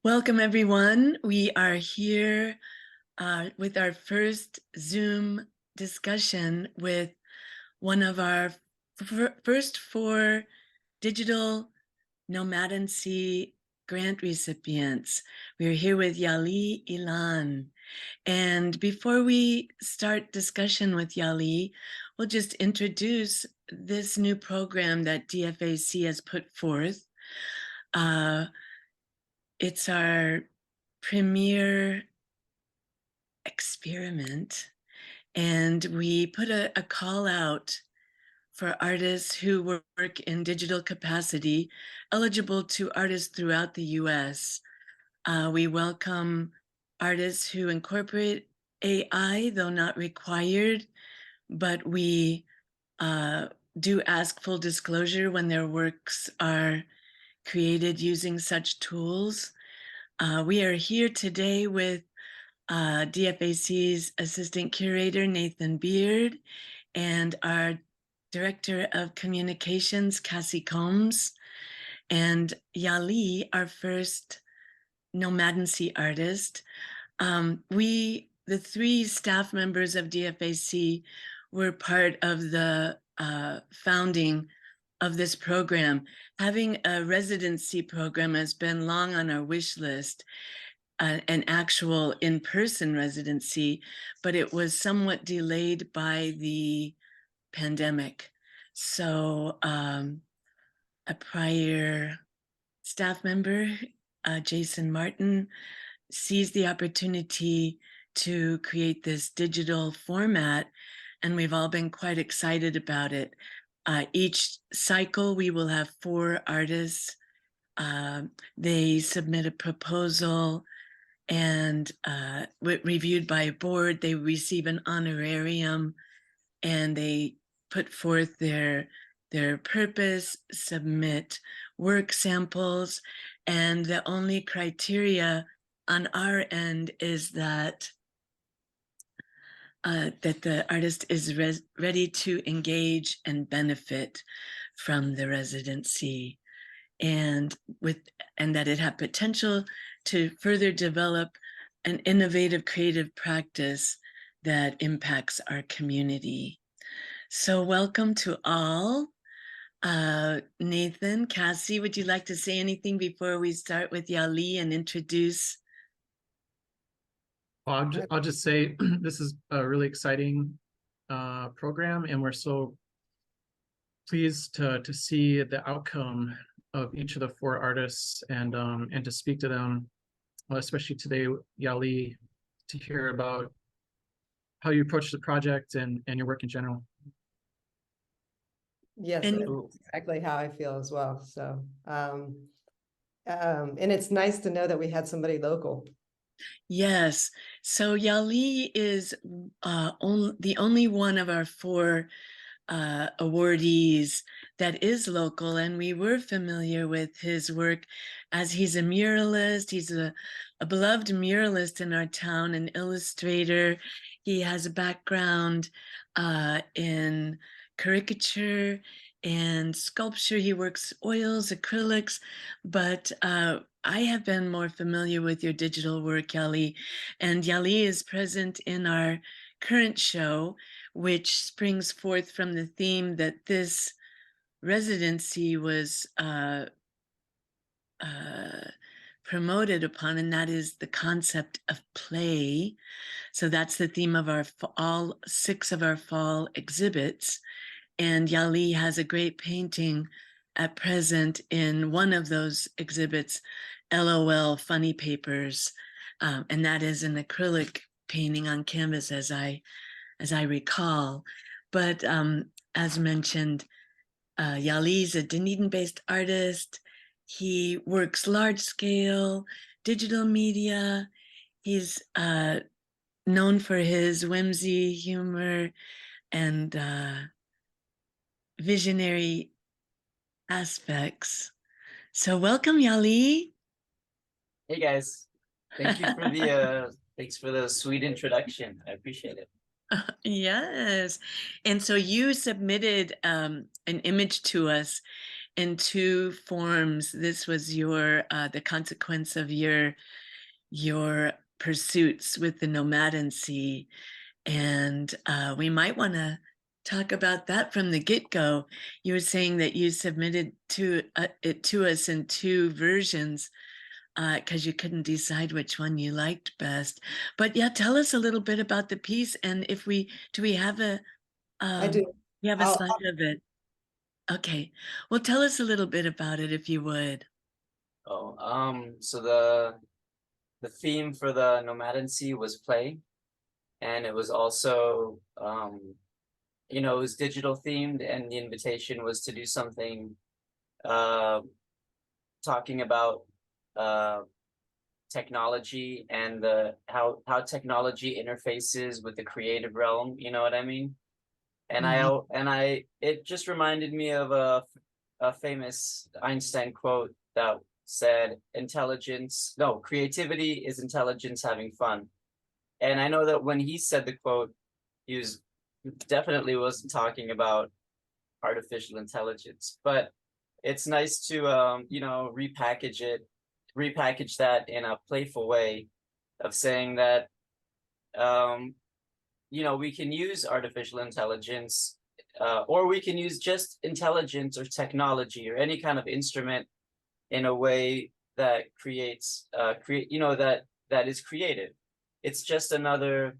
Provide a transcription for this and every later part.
Welcome, everyone. We are here with our first Zoom discussion with one of our first 4 digital Nomadency grant recipients. We are here with Yhali Ilan. And before we start discussion with Yhali, we'll just introduce this new program that DFAC has put forth. It's our premier experiment, and we put a call out for artists who work in digital capacity, eligible to artists throughout the US. We welcome artists who incorporate AI, though not required, but we do ask full disclosure when their works are created using such tools. We are here today with DFAC's Assistant Curator, Nathan Beard, and our Director of Communications, Cassie Combs, and Yhali, our first Nomadency artist. The 3 staff members of DFAC were part of the founding of this program. Having a residency program has been long on our wish list, an actual in-person residency, but it was somewhat delayed by the pandemic. So a prior staff member, Jason Martin, seized the opportunity to create this digital format, and we've all been quite excited about it. Each cycle, we will have 4 artists. They submit a proposal, and reviewed by a board, they receive an honorarium, and they put forth their purpose, submit work samples, and the only criteria on our end is that that the artist is ready to engage and benefit from the residency, and that it had potential to further develop an innovative creative practice that impacts our community. So welcome to all. Nathan, Cassie, would you like to say anything before we start with Yhali and introduce? Well, I'll just say this is a really exciting program, and we're so pleased to see the outcome of each of the 4 artists, and to speak to them, especially today, Yhali, to hear about how you approach the project and your work in general. Yes, that's exactly how I feel as well. So, and it's nice to know that we had somebody local. Yes. So Yhali is the only one of our 4 awardees that is local, and we were familiar with his work as he's a muralist. He's a beloved muralist in our town, an illustrator. He has a background in caricature and sculpture. He works oils, acrylics, but I have been more familiar with your digital work, Yhali, and Yhali is present in our current show, which springs forth from the theme that this residency was promoted upon, and that is the concept of play. So that's the theme of all 6 of our fall exhibits. And Yhali has a great painting at present in one of those exhibits, LOL Funny Papers, and that is an acrylic painting on canvas, as I recall. But as mentioned, Yhali is a Dunedin-based artist. He works large-scale digital media. He's known for his whimsy, humor, and visionary aspects. So welcome, Yhali. Hey guys, thank you for the thanks for the sweet introduction. I appreciate it. Yes. And so you submitted an image to us, in two forms. This was your the consequence of your pursuits with the Nomadency, and we might want to talk about that from the get-go. You were saying that you submitted it to us in two versions because you couldn't decide which one you liked best. But yeah, tell us a little bit about the piece, and if we have a I do. we have a I'll- slide of it. Okay, well, tell us a little bit about it if you would. So the theme for the Nomadency was play, and it was also it was digital themed, and the invitation was to do something talking about technology and how technology interfaces with the creative realm, you know what I mean? And it just reminded me of a famous Einstein quote that said, creativity is intelligence having fun. And I know that when he said the quote, he definitely wasn't talking about artificial intelligence, but it's nice to repackage that in a playful way of saying that we can use artificial intelligence, or we can use just intelligence or technology or any kind of instrument in a way that creates that is creative. It's just another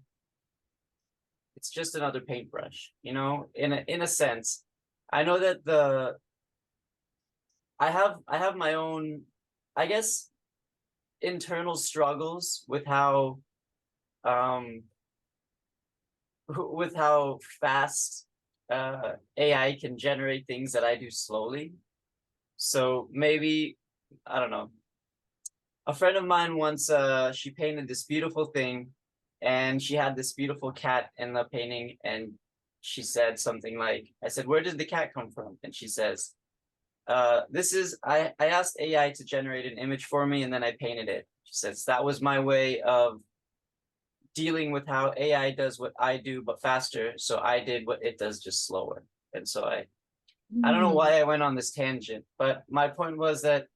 paintbrush, in a sense. I know that I have my own, I guess, internal struggles with how fast AI can generate things that I do slowly. So maybe, I don't know. A friend of mine once, she painted this beautiful thing, and she had this beautiful cat in the painting, and she said something like, I said, "Where did the cat come from?" And she says, I asked AI to generate an image for me, and then I painted it. She says, that was my way of dealing with how AI does what I do, but faster. So I did what it does, just slower. And so I don't know why I went on this tangent, but my point was that,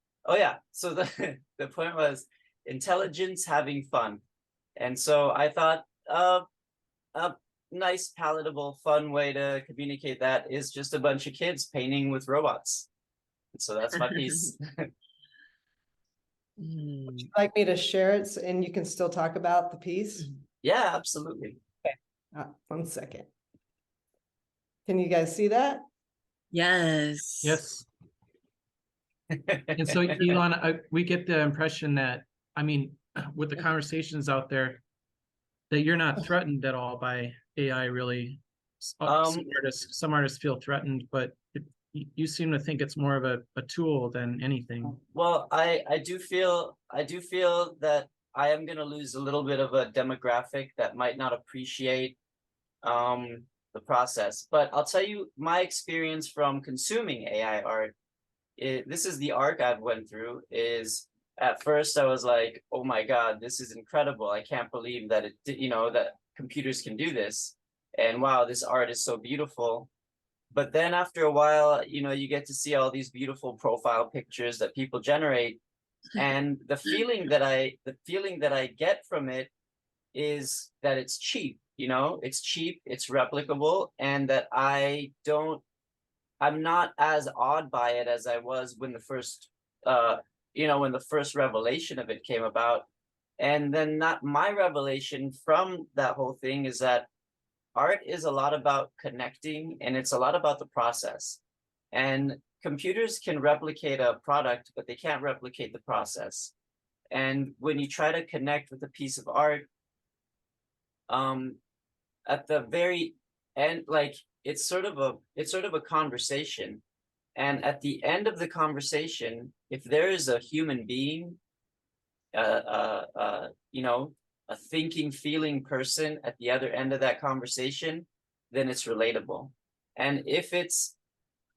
so the point was intelligence having fun. And so I thought a nice, palatable, fun way to communicate that is just a bunch of kids painting with robots. So that's my piece. Would you like me to share it and you can still talk about the piece? Yeah, absolutely. Okay. 1 second. Can you guys see that? Yes. Yes. And so, Ilan, we get the impression that, I mean, with the conversations out there, that you're not threatened at all by AI, really. Some artists feel threatened, but you seem to think it's more of a tool than anything. Well, I do feel that I am going to lose a little bit of a demographic that might not appreciate the process. But I'll tell you my experience from consuming AI art. This is the arc I've went through. Is at first I was like, oh my God, this is incredible. I can't believe that that computers can do this. And wow, this art is so beautiful. But then after a while, you get to see all these beautiful profile pictures that people generate. And the feeling that I get from it is that it's cheap, it's cheap, it's replicable, and that I'm not as awed by it as I was when the first, when the first revelation of it came about. And then my revelation from that whole thing is that art is a lot about connecting, and it's a lot about the process. And computers can replicate a product, but they can't replicate the process. And when you try to connect with a piece of art, at the very end, like it's sort of a conversation. And at the end of the conversation, if there is a human being, a thinking, feeling person at the other end of that conversation, then it's relatable. And if it's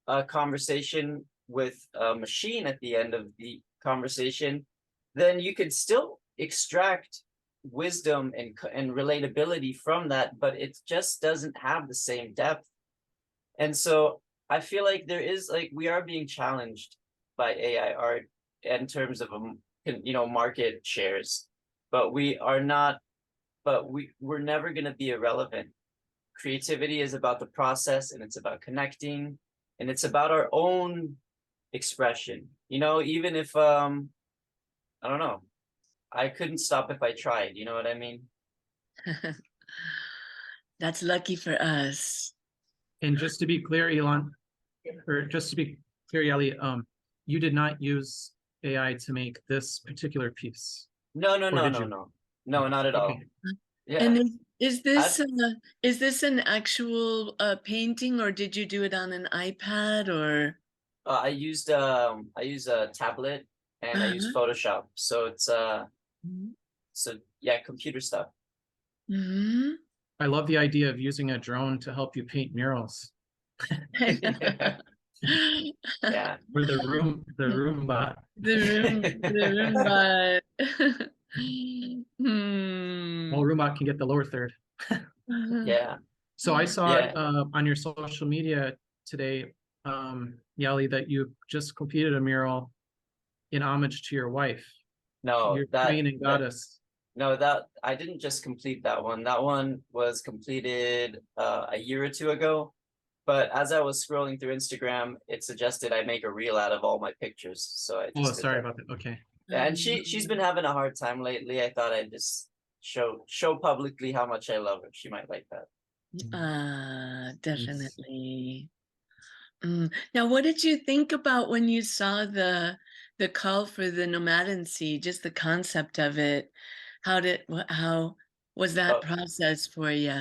a conversation with a machine at the end of the conversation, then you can still extract wisdom and relatability from that, but it just doesn't have the same depth. And so I feel like there is like we are being challenged by AI art in terms of market shares, but we are not. But we're never going to be irrelevant. Creativity is about the process, and it's about connecting, and it's about our own expression. Even if I don't know, I couldn't stop if I tried. You know what I mean? That's lucky for us. And just to be clear, Elon, or just to be clear, Yhali, you did not use AI to make this particular piece. No, no, Or no, did no, you? no, no, not at all. Okay. Yeah, And is this I is this an actual painting, or did you do it on an iPad, or? I use a tablet and I use Uh-huh. Photoshop, so it's yeah, computer stuff. Mm-hmm. I love the idea of using a drone to help you paint murals. Yeah, yeah. Or the Roomba. The room, but Well, Roomba can get the lower third. Yeah, So I saw yeah. on your social media today, Yhali, that you just completed a mural in homage to your wife, No, your that queen and goddess. no, that I didn't just complete that one. That one was completed a year or two ago. But as I was scrolling through Instagram, it suggested I make a reel out of all my pictures. So I Oh, just did sorry that. about that. Okay. Yeah, and she's been having a hard time lately. I thought I'd just show publicly how much I love her. She might like that. definitely. Now, what did you think about when you saw the call for the Nomadency, just the concept of it? How was that Oh, process for you?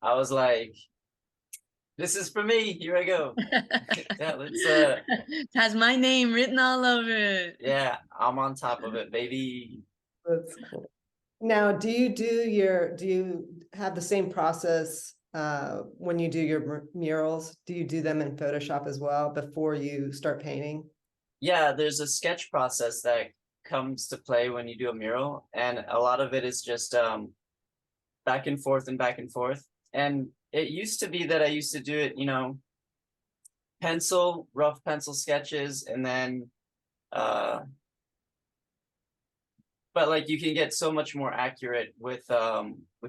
I was like, this is for me. Here I go. Yeah, let's It has my name written all over it. yeah, I'm on top of it, baby. That's cool. Now, do you have the same process when you do your murals? Do you do them in Photoshop as well before you start painting? Yeah, there's a sketch process that comes to play when you do a mural, and a lot of it is just back and forth and back and forth. And it used to be that I used to do it, rough pencil sketches, and then but like you can get so much more accurate with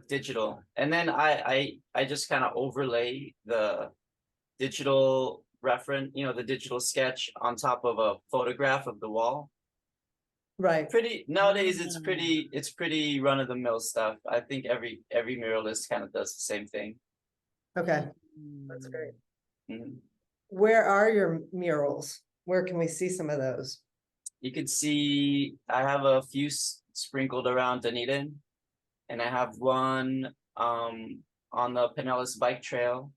digital. And then I just kind of overlay the digital reference, the digital sketch on top of a photograph of the wall. Right. Pretty nowadays it's pretty run of the mill stuff. I think every muralist kind of does the same thing. Okay. That's great. Mhm. Where are your murals? Where can we see some of those? You could see I have a few sprinkled around Dunedin, and I have one on the Pinellas Bike Trail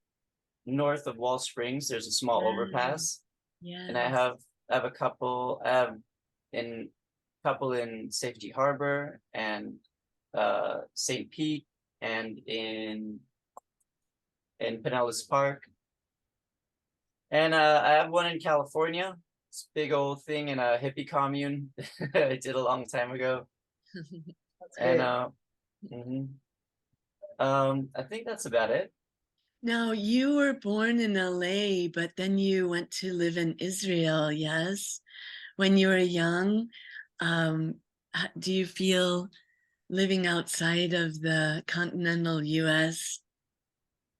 north of Wall Springs. There's a small overpass, and I Yes. have a couple. I have in couple in Safety Harbor and St. Pete, and in Pinellas Park, and I have one in California. It's a big old thing in a hippie commune I did a long time ago. That's And great. I think that's about it. Now, you were born in LA, but then you went to live in Israel, yes? When you were young, do you feel living outside of the continental US,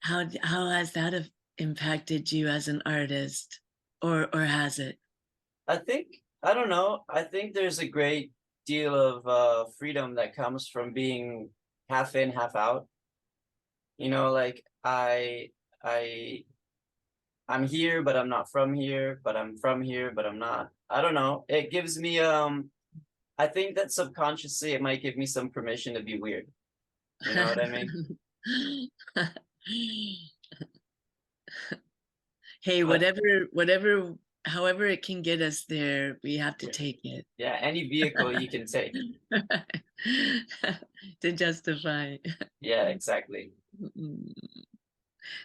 how has that impacted you as an artist, or has it? I don't know. I think there's a great deal of freedom that comes from being half in, half out. Like I'm here, but I'm not from here, but I'm from here, but I'm not. I don't know. It gives me I think that subconsciously it might give me some permission to be weird. You know what I mean? Hey, But however it can get us there, we have to yeah, take it yeah, any vehicle you can take. to justify. Yeah, exactly.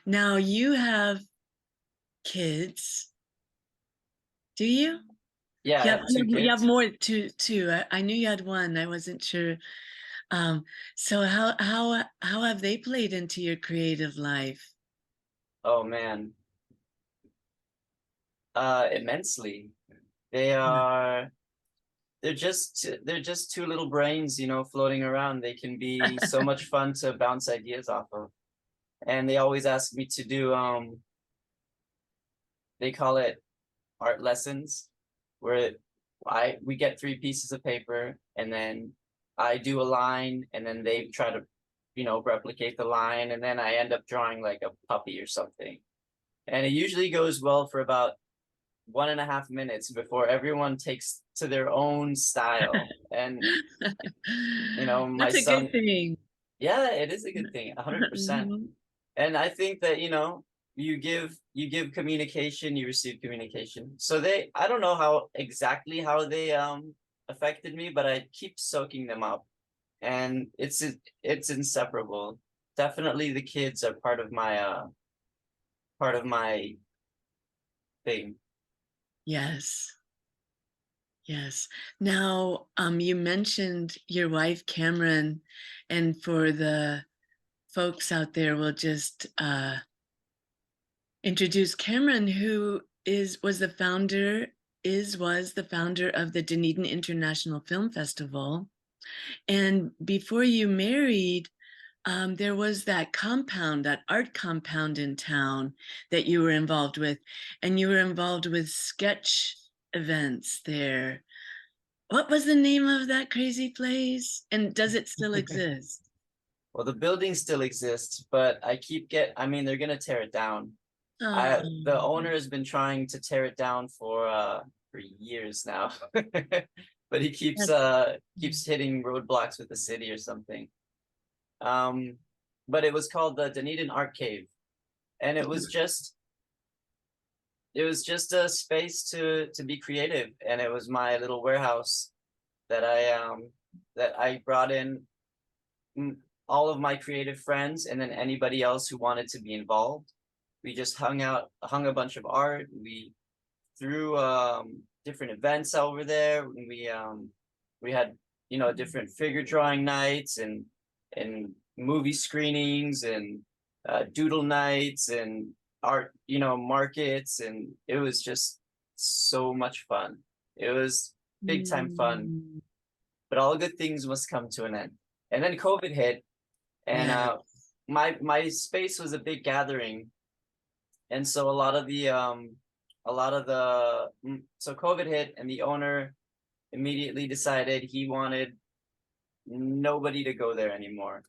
Now you have kids, do you? Yeah, I You have, have two you have kids. more two. I knew you had one. I wasn't sure. So how have they played into your creative life? Oh man. Immensely. They are they're just two little brains, floating around. They can be so much fun to bounce ideas off of. And they always ask me to do they call it art lessons, where we get 3 pieces of paper, and then I do a line, and then they try to, replicate the line, and then I end up drawing like a puppy or something. And it usually goes well for about 1.5 minutes before everyone takes to their own style. And my That's a son, good thing. yeah, it is a good thing, 100%. Mhm. And I think that, you give communication, you receive communication. So I don't know how exactly how they affected me, but I keep soaking them up, and it's inseparable. Definitely the kids are part of my thing. Yes. Yes. Now, you mentioned your wife, Cameron, and for the folks out there, we'll just introduce Cameron, who was the founder of the Dunedin International Film Festival. And before you married, there was that art compound in town that you were involved with, and you were involved with sketch events there. What was the name of that crazy place? And does it still exist? Well, the building still exists, but I mean, they're gonna tear it down. Oh, The owner has been trying to tear it down for years now. But he keeps hitting roadblocks with the city or something. But it was called the Dunedin Art Cave, and it was just a space to be creative, and it was my little warehouse that I brought in all of my creative friends, and then anybody else who wanted to be involved. We just hung a bunch of art. We threw different events over there. We had different figure drawing nights, and movie screenings, and doodle nights, and art markets, and it was just so much fun. It was big time fun, mm, but all good things must come to an end. And then COVID hit, and yeah. my space was a big gathering, and so so COVID hit, and the owner immediately decided he wanted nobody to go there anymore,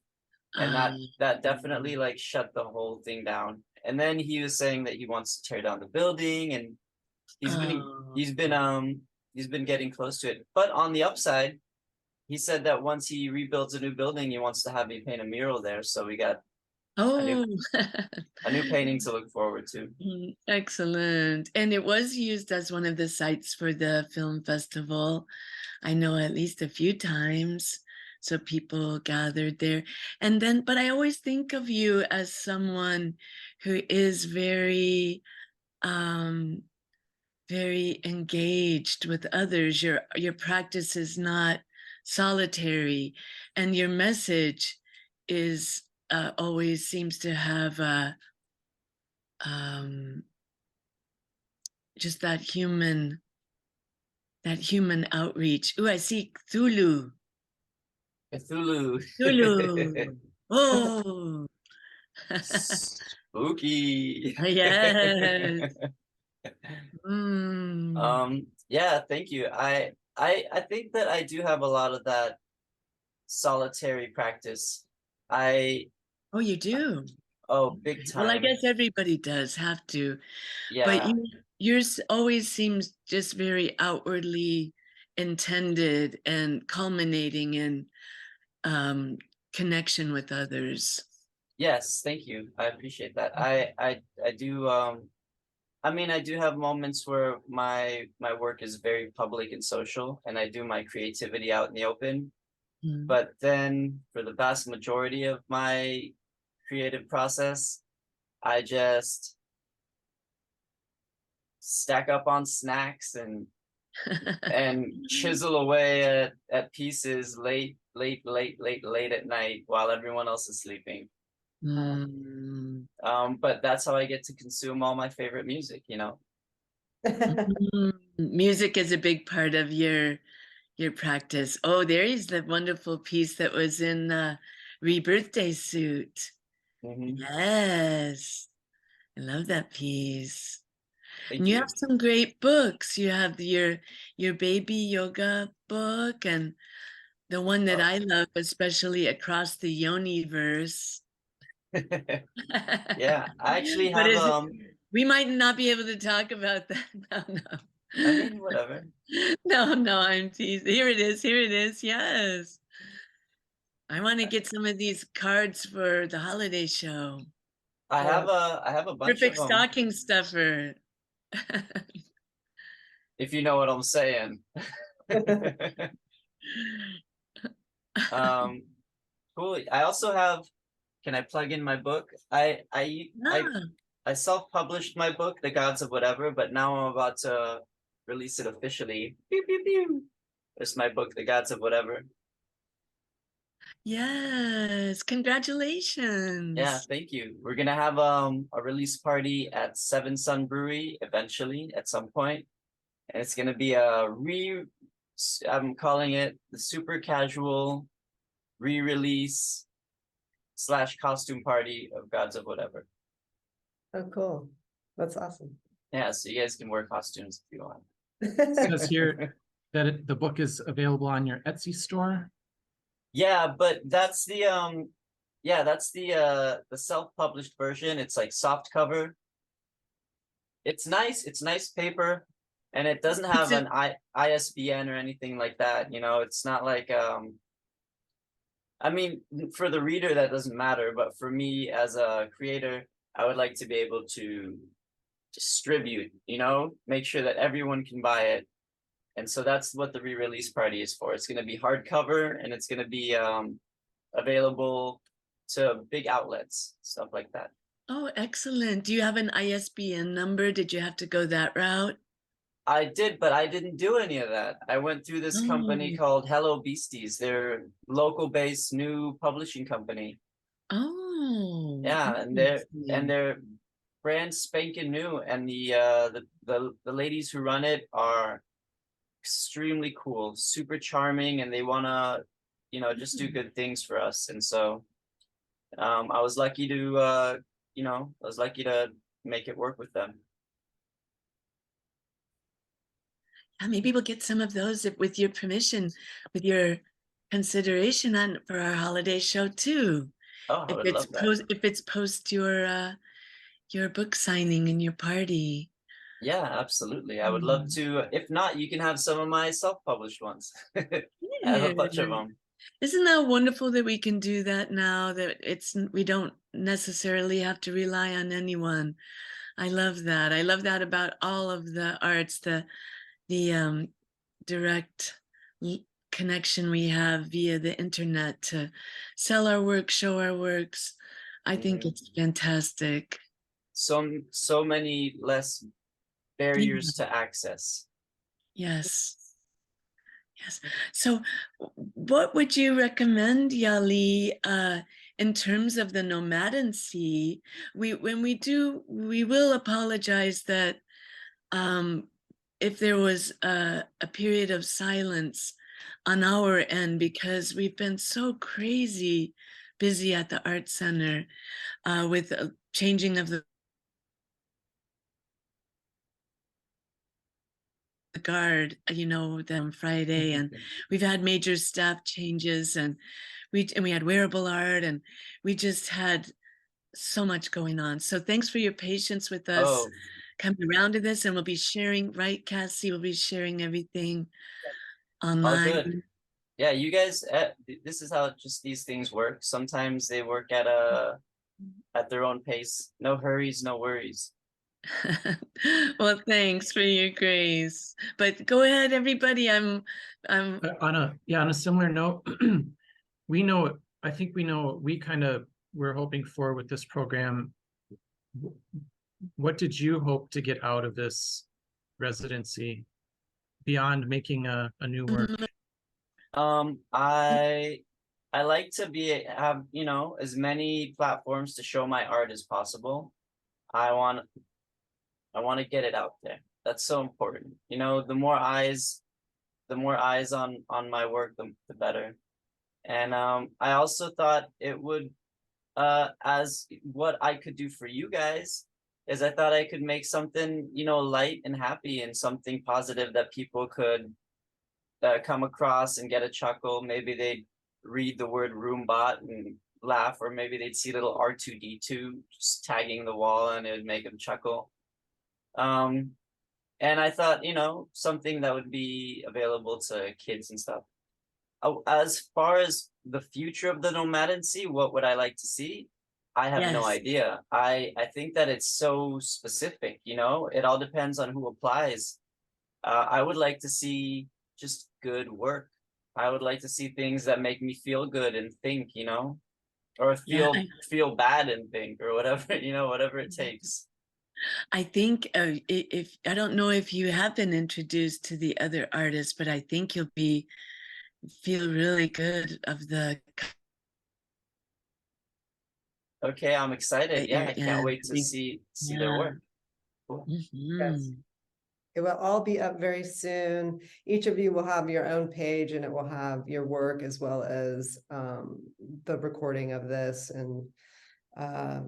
and that definitely like shut the whole thing down. And then he was saying that he wants to tear down the building, and he's been Oh, he's been um he's been getting close to it. But on the upside, he said that once he rebuilds a new building, he wants to have me paint a mural there. So we got a new oh. a new painting to look forward to. Excellent. And it was used as one of the sites for the film festival. I know at least a few times. So people gathered there. And then, but I always think of you as someone who is very, very engaged with others. Your practice is not solitary, and your message is always seems to have um, just that human outreach. Ooh, I see Cthulhu. Cthulhu. Cthulhu. Oh, Spooky. yes. Mm. Yeah, thank you. I think that I do have a lot of that solitary practice. Oh, you do? Big Well, I time. guess everybody does have to, but Yeah. yours always seems just very outwardly intended and culminating in connection with others. Yes, thank you. I appreciate that. I do I mean, I do have moments where my work is very public and social, and I do my creativity out in the open. Mm. But then for the vast majority of my creative process, I just stack up on snacks and chisel away at pieces late at night while everyone else is sleeping. Mm. But that's how I get to consume all my favorite music. Music is a big part of your practice. Oh, there is the wonderful piece that was in the rebirthday suit. Mhm. Yes, I love that piece. Thank And you you. have some great books. You have your baby yoga book and the one that Oh. I love, especially Across the Yoniverse. Yeah, I actually But have is it, we might not be able to talk about that. No, no. I mean, whatever. No, no, I'm teasing. Here it is. Here it is. Yes. I want to get some of these cards for the holiday show. I have a bunch of Perfect them, stocking stuffer. if you know what I'm saying. Um, cool. I also have, can I plug in my book? Ah, I self-published my book, The Gods of Whatever, but now I'm about to release it officially. Pew, pew, pew. It's my book, The Gods of Whatever. yes. Yeah, Congratulations. thank you. We're gonna have a release party at Seven Sun Brewery eventually at some point, and it's gonna be I'm calling it the super casual re-release slash costume party of Gods of Whatever. Oh, cool. That's awesome. Yeah, so you guys can wear costumes if you want. It says here that the book is available on your Etsy store. Yeah, but that's the the self-published version. It's like soft cover. It's nice paper, and it doesn't It's have an ISBN or anything like that. You know, it's not like I mean, for the reader that doesn't matter, but for me as a creator, I would like to be able to distribute, you know, make sure that everyone can buy it. And so that's what the re-release party is for. It's going to be hardcover, and it's going to be available to big outlets, stuff like that. Oh, excellent. Do you have an ISBN number? Did you have to go that route? I did, but I didn't do any of that. I went through this company Oh, called Hello Beasties. They're local based new publishing company. oh, Yeah, and interesting. they're brand spanking new, and the ladies who run it are extremely cool, super charming, and they wanna, you know, just do good things for us. And so I was lucky to I was lucky to make it work with them. Yeah, maybe we'll get some of those with your permission, with your consideration on for our holiday show too. Oh, I If would it's love that. post your book signing and your party. Yeah, absolutely. I would love Mm. to. If not, you can have some of my self-published ones. I have a Yeah. bunch of them. Isn't that wonderful that we can do that now that we don't necessarily have to rely on anyone. I love that. I love that about all of the arts, the direct connection we have via the internet to sell our work, show our works. I think Mhm. it's fantastic. So many less Yeah, barriers to access. yes. Yes. So, what would you recommend, Yhali, in terms of the nomadency? When we will apologize that if there was a period of silence on our end because we've been so crazy busy at the art center with changing of the guard, them Friday, and we've had major staff changes, and we had wearable art, and we just had so much going on. So thanks for your patience with us Oh, coming around to this, and we'll be sharing, right, Cassie? We'll be sharing everything all online. good. Yeah, you guys, this is how just these things work. Sometimes they work at their own pace. No hurries, no worries. Well, thanks for your grace. But go ahead, everybody. I'm On a similar note, we know, I think we know what we kind of we're hoping for with this program. What did you hope to get out of this residency beyond making a new work? Um, I I like to have, you know, as many platforms to show my art as possible. I want I want to get it out there. That's so important. You know, the more eyes on my work, the better. And I also thought it would, as what I could do for you guys is I thought I could make something, you know, light and happy and something positive that people could come across and get a chuckle. Maybe they'd read the word Roombot and laugh, or maybe they'd see little R2D2 just tagging the wall and it would make them chuckle. Um, and I thought, you know, something that would be available to kids and stuff. As far as the future of the Nomadency, what would I like to see? I have no Yes. idea. I think that it's so specific, you know, it all depends on who applies. I would like to see just good work. I would like to see things that make me feel good and think, you know, or Yeah, feel bad and think, or whatever, you know, whatever it takes. I think if I don't know if you have been introduced to the other artists, but I think you'll feel really good of the Okay, I'm excited. that Yeah, you're I can't in. wait to see their Yeah. work. Cool. Yes. Mhm. It will all be up very soon. Each of you will have your own page, and it will have your work as well as the recording of this, and uh,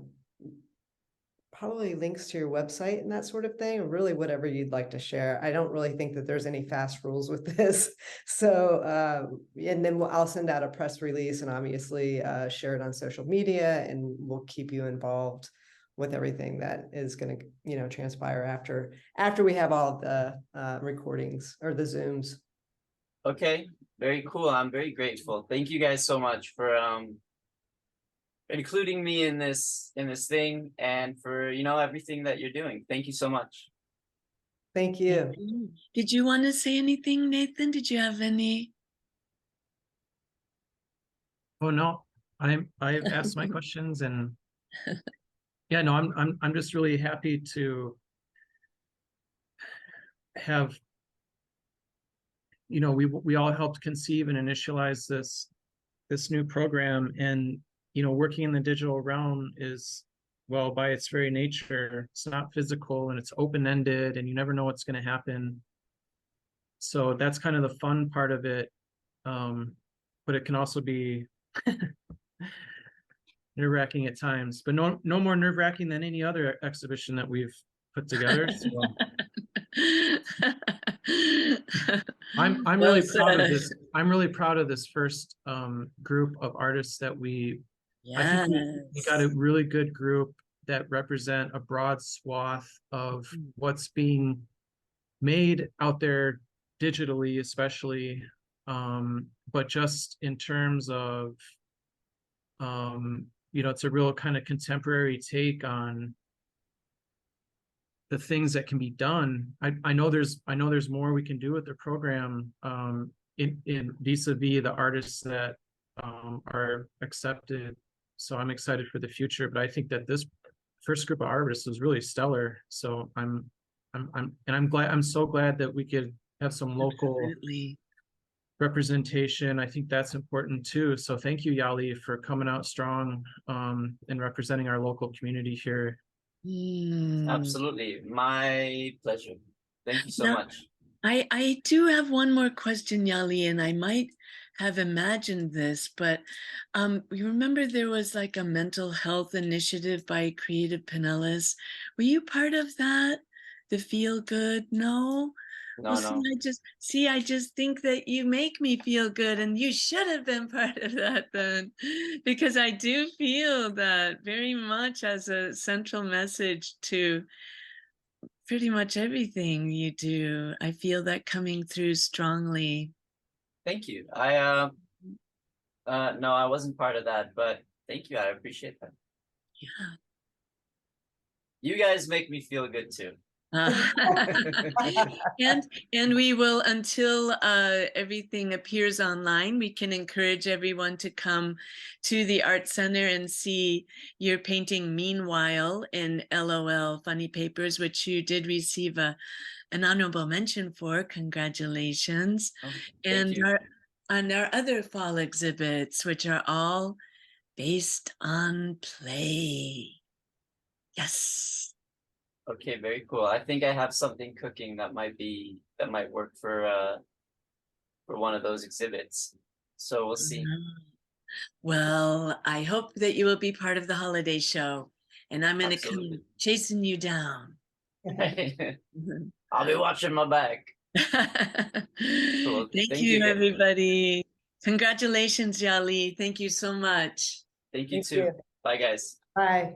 probably links to your website and that sort of thing, or really whatever you'd like to share. I don't really think that there's any fast rules with this. So, and then I'll send out a press release and obviously share it on social media, and we'll keep you involved with everything that is going to, you know, transpire after we have all the recordings or the Zooms. Okay, very cool. I'm very grateful. Thank you guys so much for including me in this thing and for, you know, everything that you're doing. Thank you so much. Thank you. Did you want to say anything, Nathan? Did you have any? Oh no, I've asked my questions, and yeah, no, I'm just really happy to have, you know, we all helped conceive and initialize this new program. And you know, working in the digital realm is, well, by its very nature, it's not physical and it's open-ended and you never know what's going to happen. So that's kind of the fun part of it. But it can also be nerve-wracking at times, but no more nerve-wracking than any other exhibition that we've put together. So I'm Well really proud of said. this. I'm really proud of this first group of artists that I think we got a Yes. really good group that represent a broad swath of what's being made out there digitally, especially, but just in terms of, you know, it's a real kind of contemporary take on the things that can be done. I know there's more we can do with the program, in vis-a-vis the artists that are accepted. So I'm excited for the future, but I think that this first group of artists was really stellar. So I'm so glad that we could have some local Absolutely. representation. I think that's important too. So thank you, Yhali, for coming out strong and representing our local community here. Absolutely. My pleasure. Thank you so Now, much. I do have one more question, Yhali, and I might have imagined this, but you remember there was like a mental health initiative by Creative Pinellas. Were you part of that? The Feel Good? No? Well, No, no. I just think that you make me feel good, and you should have been part of that then, because I do feel that very much as a central message to pretty much everything you do. I feel that coming through strongly. Thank you. No, I wasn't part of that, but thank you. I appreciate that. Yeah. You guys make me feel good too. And we will, until everything appears online, we can encourage everyone to come to the Art Center and see your painting Meanwhile in LOL Funny Papers, which you did receive an honorable mention for. Congratulations. Oh, thank And you. our other fall exhibits, which are all based on play. Yes. Okay, very cool. I think I have something cooking that might work for one of those exhibits. So we'll see. Well, I hope that you will be part of the holiday show, and I'm going to come Absolutely. chasing you down. I'll be watching my back. Cool. Thank Thank you you, again. everybody. Congratulations, Yhali. Thank you so much. Thank you Thank too. you. Bye, guys. Bye.